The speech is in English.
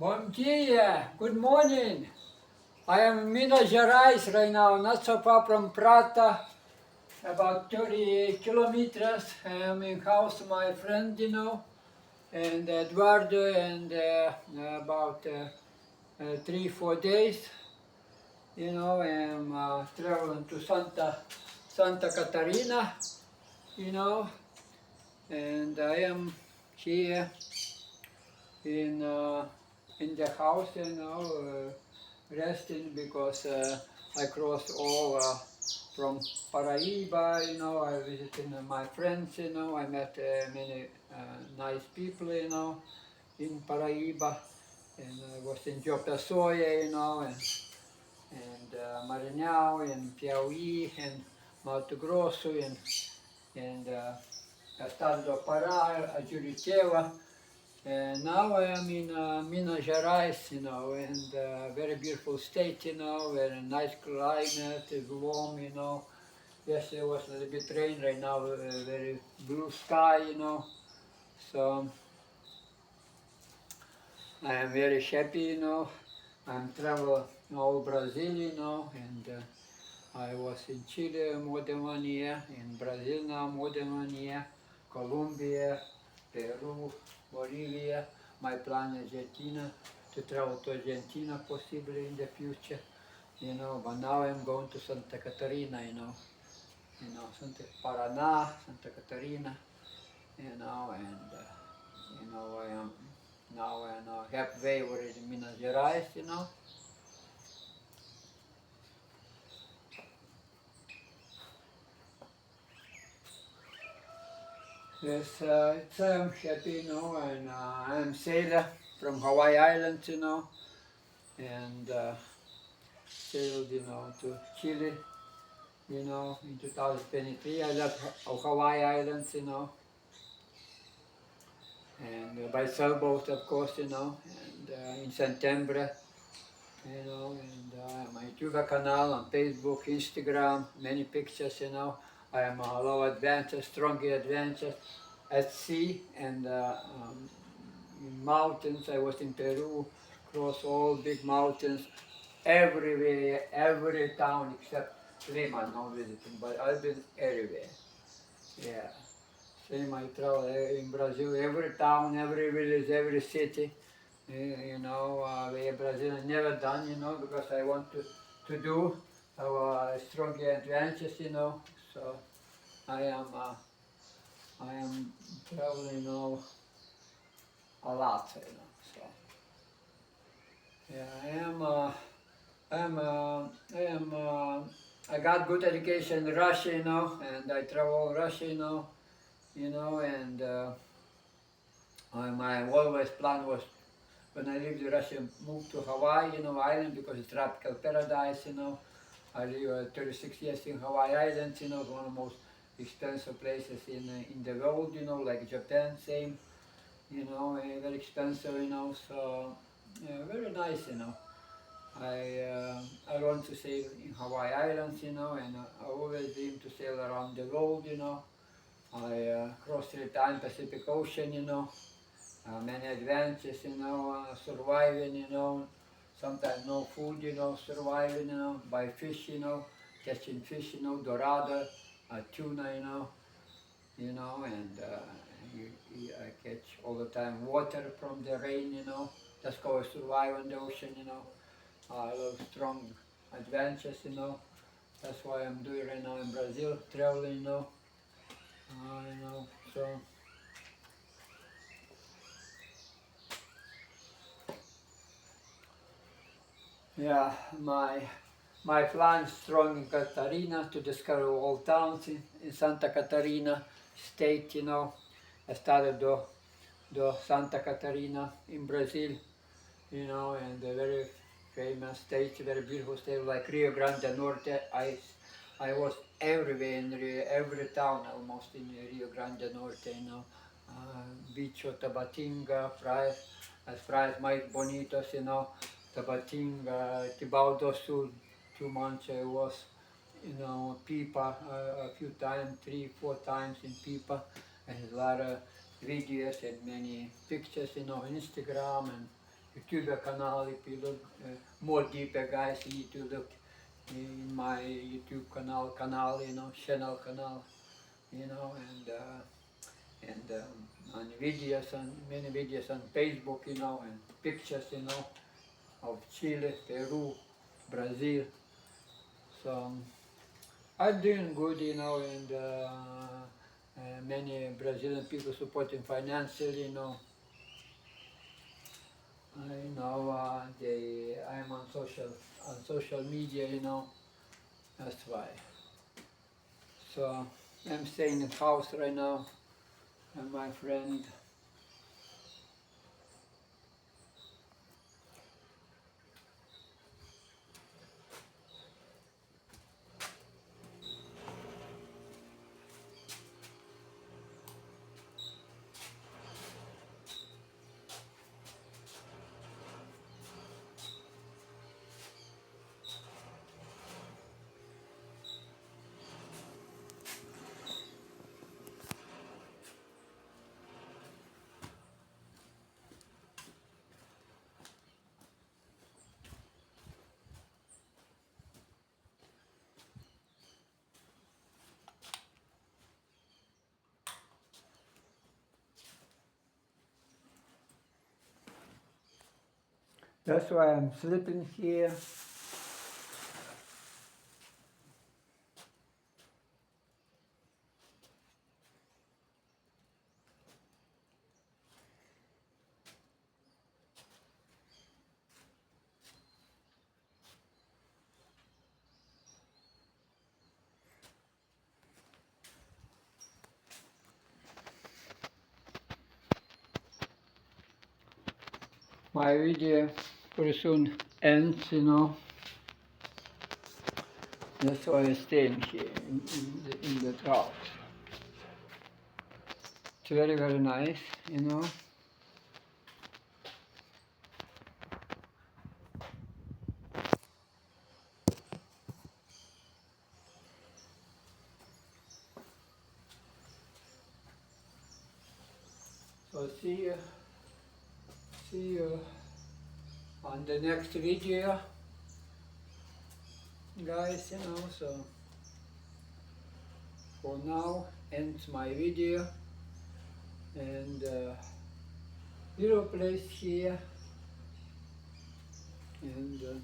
Bom dia, good morning. I am in Minas Gerais right now, not so far from Prata, about 30 kilometers. I am in house of my friend, and Eduardo, and about 3-4 days, I'm traveling to Santa Catarina, and I am here in uh, in the house, resting because I crossed all from Paraíba. I visited my friends. I met many nice people. In Paraíba, and I was in João Pessoa, and Maranhão, and Piauí, and Mato Grosso, and Estado do Pará, Juritiba. And now I am in Minas Gerais, and very beautiful state, very nice climate, it's warm, Yesterday was a little bit rain, right now very blue sky, So I am very happy, I'm travel all Brazil, and I was in Chile more than 1 year, in Brazil now more than 1 year, Colombia, Peru, Bolivia. My plan is Argentina, to travel to Argentina possibly in the future, but now I'm going to Santa Catarina, Santa Paraná, Santa Catarina, and I am now halfway already in Minas Gerais, Yes, I'm happy, and I'm sailor from Hawaii Islands, and sailed, to Chile, in 2023. I left Hawaii Islands, and by sailboat, of course, and in September, and my YouTube canal on Facebook, Instagram, many pictures, I am a low adventure, strong adventure at sea, and in mountains. I was in Peru, cross all big mountains, everywhere, every town except Lima, no visiting, but I've been everywhere. Yeah. Same I travel in Brazil, every town, every village, every city. Where Brazil I never done, because I want to do our strong adventures, So I am I am traveling, a lot, So yeah, I got good education in Russia, and I travel Russia, and my always plan was when I lived in Russia, move to Hawaii, island, because it's tropical paradise, I live 36 years in Hawaii Islands, one of the most expensive places in the world, like Japan, same, very expensive, so very nice, I want to sail in Hawaii Islands, and I always dream to sail around the world, I crossed 3 times Pacific Ocean, many adventures, surviving, sometimes no food, surviving, by fish, catching fish, dorado, tuna, and I catch all the time water from the rain, just go survive on the ocean, I love strong adventures, that's why I'm doing right now in Brazil, traveling, so. Yeah, my plan is strong in Catarina to discover all towns in Santa Catarina state, Estado do Santa Catarina in Brazil, and a very famous state, very beautiful state like Rio Grande do Norte. I was everywhere in every town almost in Rio Grande do Norte, Beach of Tabatinga, as praias mais bonitas, Tabatinga, Tibau do Sul, 2 months I was, Pipa a few times, 3-4 times in Pipa, and a lot of videos and many pictures, Instagram, and YouTube canal. If you look more deeper, guys, you need to look in my YouTube canal, you know, channel canal, you know, and on videos, on many videos on Facebook, you know, and pictures, you know, of Chile, Peru, Brazil. So I'm doing good, you know, and many Brazilian people supporting financially, you know. I know I'm on social media, you know. That's why. So I'm staying in the house right now, and my friend. That's why I'm sleeping here. My video pretty soon ends, you know. That's why I'm staying here in the house. It's very, very nice, you know. So see you on the next video, guys, you know. So for now, ends my video, and little place here, and